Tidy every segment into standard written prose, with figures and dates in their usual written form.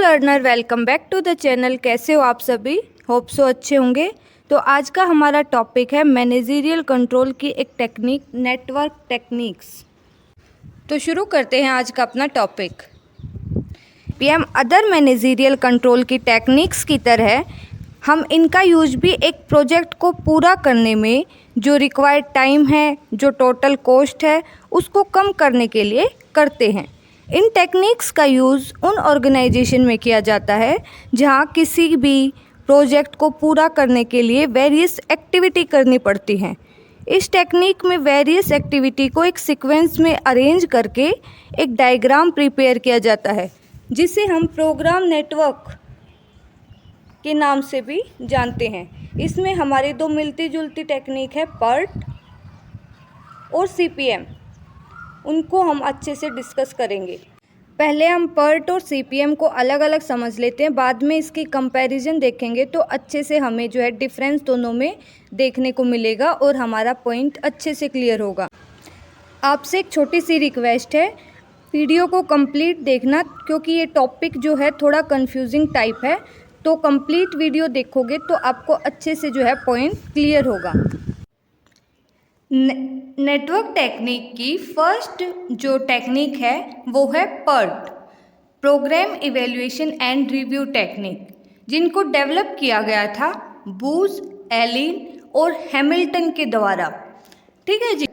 Learner, welcome back to the channel. कैसे हो आप सभी? होप सो अच्छे होंगे। तो आज का हमारा टॉपिक है मैनेजरियल कंट्रोल की एक टेक्निक, नेटवर्क टेक्निक्स। तो शुरू करते हैं आज का अपना topic. PM other managerial control की टेक्निक्स की तरह हम इनका यूज भी एक प्रोजेक्ट को पूरा करने में जो रिक्वायर्ड टाइम है, जो टोटल कॉस्ट है, उसको कम करने के लिए करते हैं। इन टेक्निक्स का यूज़ उन ऑर्गेनाइजेशन में किया जाता है जहां किसी भी प्रोजेक्ट को पूरा करने के लिए वेरियस एक्टिविटी करनी पड़ती हैं। इस टेक्निक में वेरियस एक्टिविटी को एक सीक्वेंस में अरेंज करके एक डायग्राम प्रिपेयर किया जाता है, जिसे हम प्रोग्राम नेटवर्क के नाम से भी जानते हैं। इसमें हमारी दो मिलती जुलती टेक्निक है, पर्ट और सीपीएम। उनको हम अच्छे से डिस्कस करेंगे। पहले हम पर्ट और सीपीएम को अलग अलग समझ लेते हैं, बाद में इसकी कंपैरिजन देखेंगे तो अच्छे से हमें जो है डिफरेंस दोनों में देखने को मिलेगा और हमारा पॉइंट अच्छे से क्लियर होगा। आपसे एक छोटी सी रिक्वेस्ट है, वीडियो को कंप्लीट देखना, क्योंकि ये टॉपिक जो है थोड़ा कंफ्यूजिंग टाइप है। तो कंप्लीट वीडियो देखोगे तो आपको अच्छे से जो है पॉइंट क्लियर होगा। नेटवर्क टेक्निक की फर्स्ट जो टेक्निक है वो है PERT, program evaluation and review technique, जिनको डेवलप किया गया था बूज, एलिन और हैमिल्टन के द्वारा। ठीक है जी।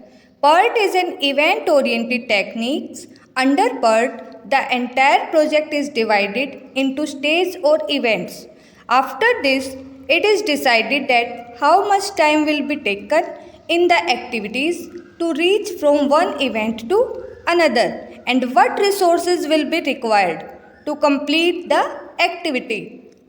PERT is an event-oriented techniques. Under PERT, the entire project is divided into stages or events. After this, it is decided that how much time will be taken in the activities to reach from one event to another, and what resources will be required to complete the activity.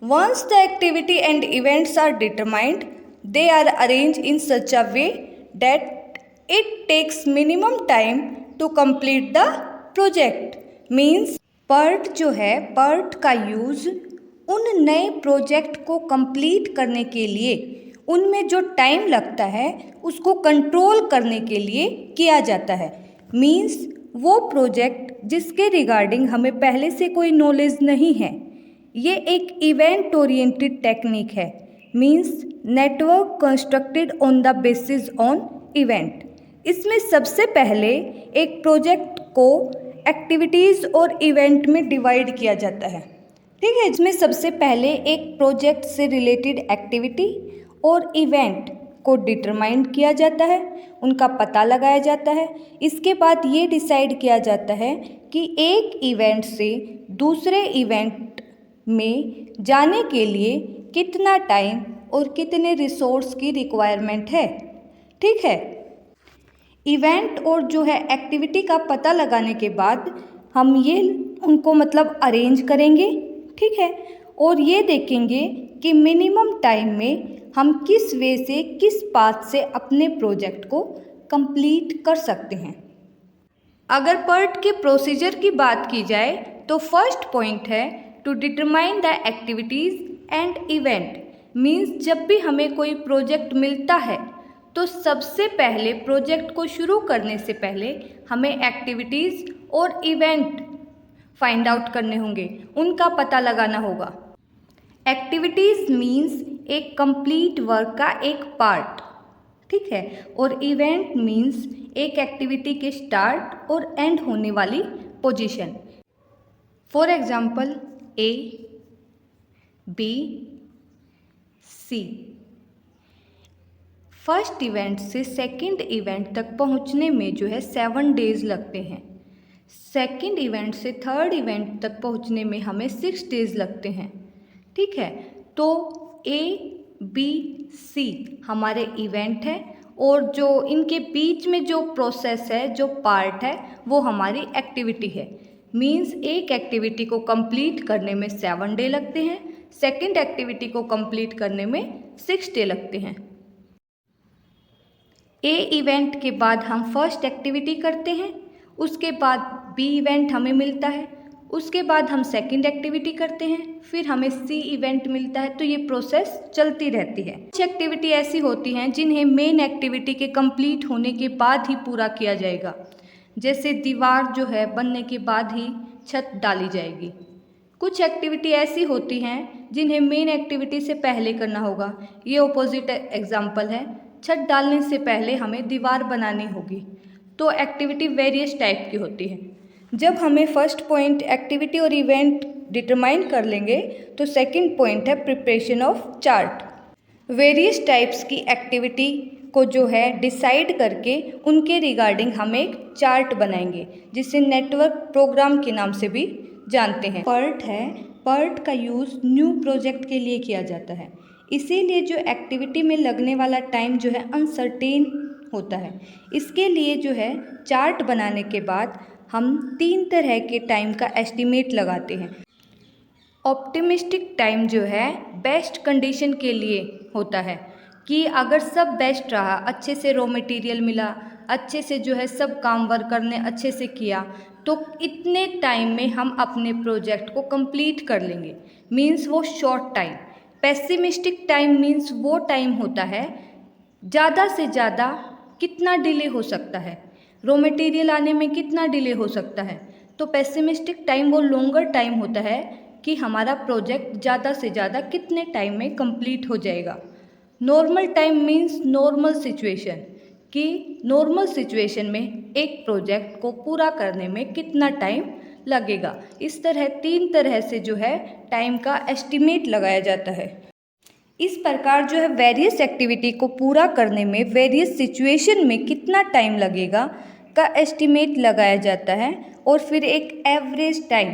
Once the activity and events are determined, they are arranged in such a way that it takes minimum time to complete the project. Means PERT जो है, PERT का use उन नए project को complete करने के लिए, उनमें जो टाइम लगता है उसको कंट्रोल करने के लिए किया जाता है। मीन्स वो प्रोजेक्ट जिसके रिगार्डिंग हमें पहले से कोई नॉलेज नहीं है, ये एक इवेंट ओरिएंटेड टेक्निक है। Means network constructed on the basis on event. इसमें सबसे पहले एक प्रोजेक्ट को एक्टिविटीज़ और इवेंट में डिवाइड किया जाता है। ठीक है। इसमें सबसे पहले एक प्रोजेक्ट से रिलेटेड एक्टिविटी और इवेंट को डिटरमाइन किया जाता है, उनका पता लगाया जाता है। इसके बाद ये डिसाइड किया जाता है कि एक इवेंट से दूसरे इवेंट में जाने के लिए कितना टाइम और कितने रिसोर्स की रिक्वायरमेंट है। ठीक है। इवेंट और जो है एक्टिविटी का पता लगाने के बाद हम ये उनको मतलब अरेंज करेंगे। ठीक है। और ये देखेंगे कि मिनिमम टाइम में हम किस वे से, किस पाथ से अपने प्रोजेक्ट को कंप्लीट कर सकते हैं। अगर पर्ट के प्रोसीजर की बात की जाए तो first point is to determine the activities and event. Means जब भी हमें कोई प्रोजेक्ट मिलता है तो सबसे पहले प्रोजेक्ट को शुरू करने से पहले हमें एक्टिविटीज़ और इवेंट फाइंड आउट करने होंगे, उनका पता लगाना होगा। एक्टिविटीज़ मीन्स एक कंप्लीट वर्क का एक पार्ट। ठीक है। और इवेंट मीन्स एक एक्टिविटी के स्टार्ट और एंड होने वाली position. For example A, B, C। First event से सेकंड इवेंट तक पहुंचने में जो है 7 डेज़ लगते हैं। सेकंड इवेंट से थर्ड इवेंट तक पहुंचने में हमें 6 डेज़ लगते हैं। ठीक है। तो A, B, C हमारे इवेंट है और जो इनके बीच में जो प्रोसेस है, जो पार्ट है, वो हमारी एक्टिविटी है। मीन्स एक एक्टिविटी को कंप्लीट करने में 7 डे लगते हैं, सेकंड एक्टिविटी को कंप्लीट करने में 6 डे लगते हैं। A इवेंट के बाद हम फर्स्ट एक्टिविटी करते हैं, उसके बाद B इवेंट हमें मिलता है, उसके बाद हम सेकंड एक्टिविटी करते हैं, फिर हमें C इवेंट मिलता है। तो ये प्रोसेस चलती रहती है। कुछ एक्टिविटी ऐसी होती हैं जिन्हें मेन एक्टिविटी के कंप्लीट होने के बाद ही पूरा किया जाएगा। जैसे दीवार जो है बनने के बाद ही छत डाली जाएगी। कुछ एक्टिविटी ऐसी होती हैं जिन्हें मेन एक्टिविटी से पहले करना होगा। ये ऑपोजिट एग्जाम्पल है, छत डालने से पहले हमें दीवार बनानी होगी। तो एक्टिविटी वेरियस टाइप की होती है। जब हमें फर्स्ट पॉइंट एक्टिविटी और इवेंट डिटरमाइन कर लेंगे तो सेकंड पॉइंट है preparation of chart. Various types की एक्टिविटी को जो है डिसाइड करके उनके रिगार्डिंग हम एक चार्ट बनाएंगे, जिसे नेटवर्क प्रोग्राम के नाम से भी जानते हैं। पर्ट है, पर्ट का यूज़ न्यू प्रोजेक्ट के लिए किया जाता है, इसीलिए जो एक्टिविटी में लगने वाला टाइम जो है अनसर्टेन होता है। इसके लिए जो है चार्ट बनाने के बाद हम 3 तरह के टाइम का एस्टिमेट लगाते हैं। ऑप्टिमिस्टिक टाइम जो है बेस्ट कंडीशन के लिए होता है कि अगर सब बेस्ट रहा, अच्छे से रॉ मटेरियल मिला, अच्छे से जो है सब काम वर्कर ने अच्छे से किया, तो इतने टाइम में हम अपने प्रोजेक्ट को कंप्लीट कर लेंगे, मीन्स वो short time. Pessimistic time means वो टाइम होता है ज़्यादा से ज़्यादा कितना डिले हो सकता है, रॉ मटेरियल आने में कितना डिले हो सकता है। तो पेसिमिस्टिक टाइम वो लॉन्गर टाइम होता है कि हमारा प्रोजेक्ट ज़्यादा से ज़्यादा कितने टाइम में कंप्लीट हो जाएगा। Normal time means normal situation, कि नॉर्मल सिचुएशन में एक प्रोजेक्ट को पूरा करने में कितना टाइम लगेगा। इस तरह 3 तरह से जो है टाइम का एस्टिमेट लगाया जाता है। इस प्रकार जो है वेरियस एक्टिविटी को पूरा करने में वेरियस सिचुएशन में कितना टाइम लगेगा का एस्टिमेट लगाया जाता है, और फिर एक एवरेज टाइम,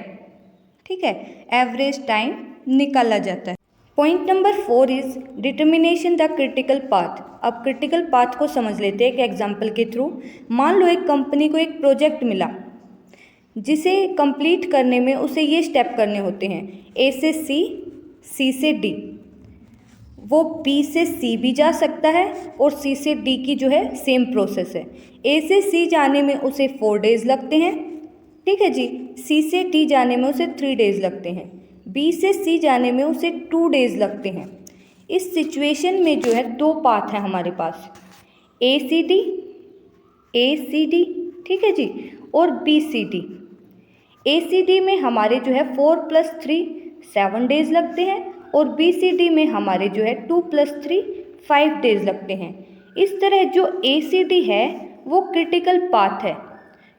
ठीक है, एवरेज टाइम निकाला जाता है। Point number 4 is determination the critical path. अब क्रिटिकल पाथ को समझ लेते हैं एक एग्जांपल के थ्रू। मान लो एक कंपनी को एक प्रोजेक्ट मिला जिसे कंप्लीट करने में उसे ये स्टेप करने होते हैं, ए से सी, सी से डी। वो बी से सी भी जा सकता है और सी से डी की जो है सेम प्रोसेस है। ए से सी जाने में उसे 4 डेज़ लगते हैं, ठीक है जी। सी से डी जाने में उसे 3 डेज़ लगते हैं। बी से सी जाने में उसे 2 डेज़ लगते हैं। इस सिचुएशन में जो है 2 पाथ है हमारे पास, ए सी डी, ठीक है जी, और बी सी डी। ए सी डी में हमारे जो है 4 + 3 7 डेज़ लगते हैं, और बी सी डी में हमारे जो है 2 + 3 5 डेज़ लगते हैं। इस तरह जो ए सी डी है वो क्रिटिकल पाथ है,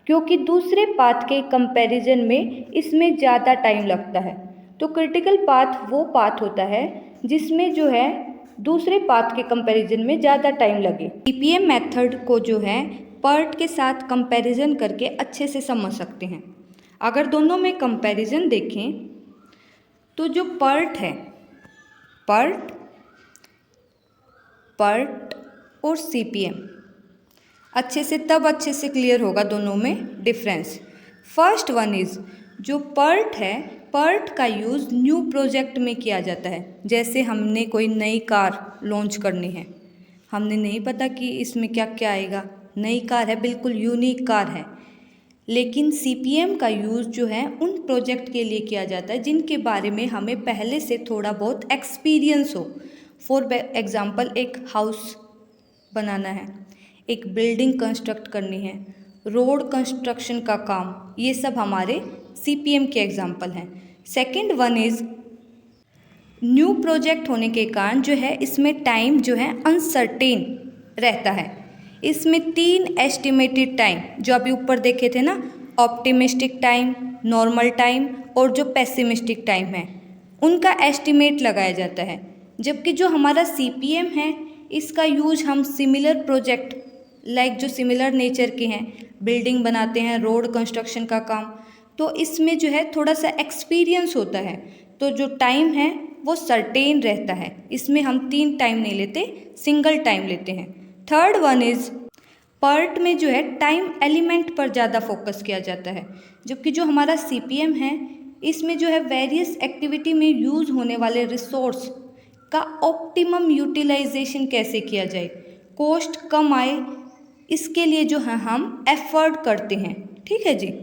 क्योंकि दूसरे पाथ के कंपैरिजन में इसमें ज़्यादा टाइम लगता है। तो क्रिटिकल पाथ वो पाथ होता है जिसमें जो है दूसरे पाथ के कंपैरिजन में ज़्यादा टाइम लगे। सीपीएम मेथड को जो है पर्ट के साथ कंपैरिजन करके अच्छे से समझ सकते हैं। अगर दोनों में कंपैरिजन देखें तो जो पर्ट है, पर्ट और सीपीएम अच्छे से क्लियर होगा दोनों में डिफरेंस। फर्स्ट वन इज़ जो पर्ट है, पर्ट का यूज़ न्यू प्रोजेक्ट में किया जाता है। जैसे हमने कोई नई कार लॉन्च करनी है, हमने नहीं पता कि इसमें क्या क्या आएगा, नई कार है, बिल्कुल यूनिक कार है, लेकिन सीपीएम का यूज़ जो है उन प्रोजेक्ट के लिए किया जाता है जिनके बारे में हमें पहले से थोड़ा बहुत एक्सपीरियंस हो। फॉर एग्ज़ाम्पल एक हाउस बनाना है, एक बिल्डिंग कंस्ट्रक्ट करनी है, रोड कंस्ट्रक्शन का काम, ये सब हमारे सीपीएम के एग्जाम्पल हैं। Second one is new project होने के कारण जो है इसमें टाइम जो है अनसर्टेन रहता है। इसमें 3 एस्टिमेटेड टाइम जो अभी ऊपर देखे थे ना, ऑप्टिमिस्टिक टाइम, नॉर्मल टाइम और जो पेसिमिस्टिक टाइम है, उनका एस्टिमेट लगाया जाता है। जबकि जो हमारा सीपीएम है इसका यूज हम सिमिलर प्रोजेक्ट लाइक जो सिमिलर नेचर के हैं, बिल्डिंग बनाते हैं, रोड कंस्ट्रक्शन का काम, तो इसमें जो है थोड़ा सा एक्सपीरियंस होता है, तो जो टाइम है वो सर्टेन रहता है। इसमें हम 3 टाइम नहीं लेते, सिंगल टाइम लेते हैं। थर्ड वन इज़ पर्ट में जो है टाइम एलिमेंट पर ज़्यादा फोकस किया जाता है, जबकि जो हमारा सीपीएम है इसमें जो है वेरियस एक्टिविटी में यूज़ होने वाले रिसोर्स का ऑप्टिमम यूटिलाइजेशन कैसे किया जाए, कॉस्ट कम आए, इसके लिए जो है हम एफर्ट करते हैं, ठीक है जी।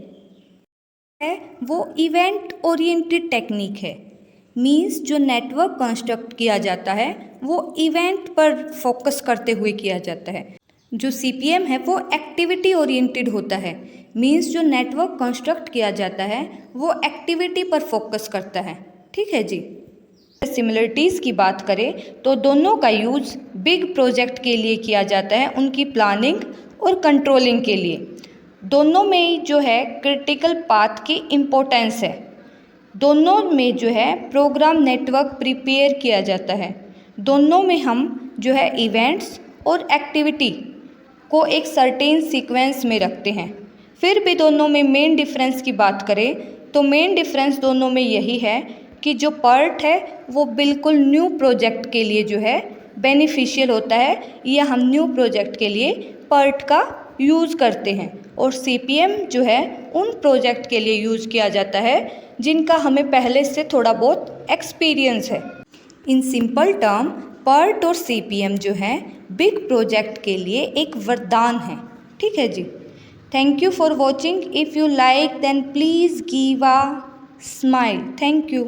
है वो इवेंट ओरिएंटेड टेक्निक है, मींस जो नेटवर्क कंस्ट्रक्ट किया जाता है वो इवेंट पर फोकस करते हुए किया जाता है। जो सीपीएम है वो एक्टिविटी ओरिएंटेड होता है, मीन्स जो नेटवर्क कंस्ट्रक्ट किया जाता है वो एक्टिविटी पर फोकस करता है। ठीक है जी। सिमिलरिटीज़ की बात करें तो दोनों का यूज़ बिग प्रोजेक्ट के लिए किया जाता है, उनकी प्लानिंग और कंट्रोलिंग के लिए। दोनों में जो है क्रिटिकल पाथ की इम्पोर्टेंस है। दोनों में जो है प्रोग्राम नेटवर्क प्रिपेयर किया जाता है। दोनों में हम जो है इवेंट्स और एक्टिविटी को एक सर्टेन सीक्वेंस में रखते हैं। फिर भी दोनों में मेन डिफरेंस की बात करें तो मेन डिफरेंस दोनों में यही है कि जो PERT है वो बिल्कुल न्यू प्रोजेक्ट के लिए जो है बेनिफिशियल होता है, या हम न्यू प्रोजेक्ट के लिए PERT का यूज़ करते हैं, और CPM जो है उन प्रोजेक्ट के लिए यूज़ किया जाता है जिनका हमें पहले से थोड़ा बहुत एक्सपीरियंस है। इन सिंपल टर्म PERT और CPM जो है बिग प्रोजेक्ट के लिए एक वरदान है। ठीक है जी। Thank you for watching. If you like then please give a smile. Thank you.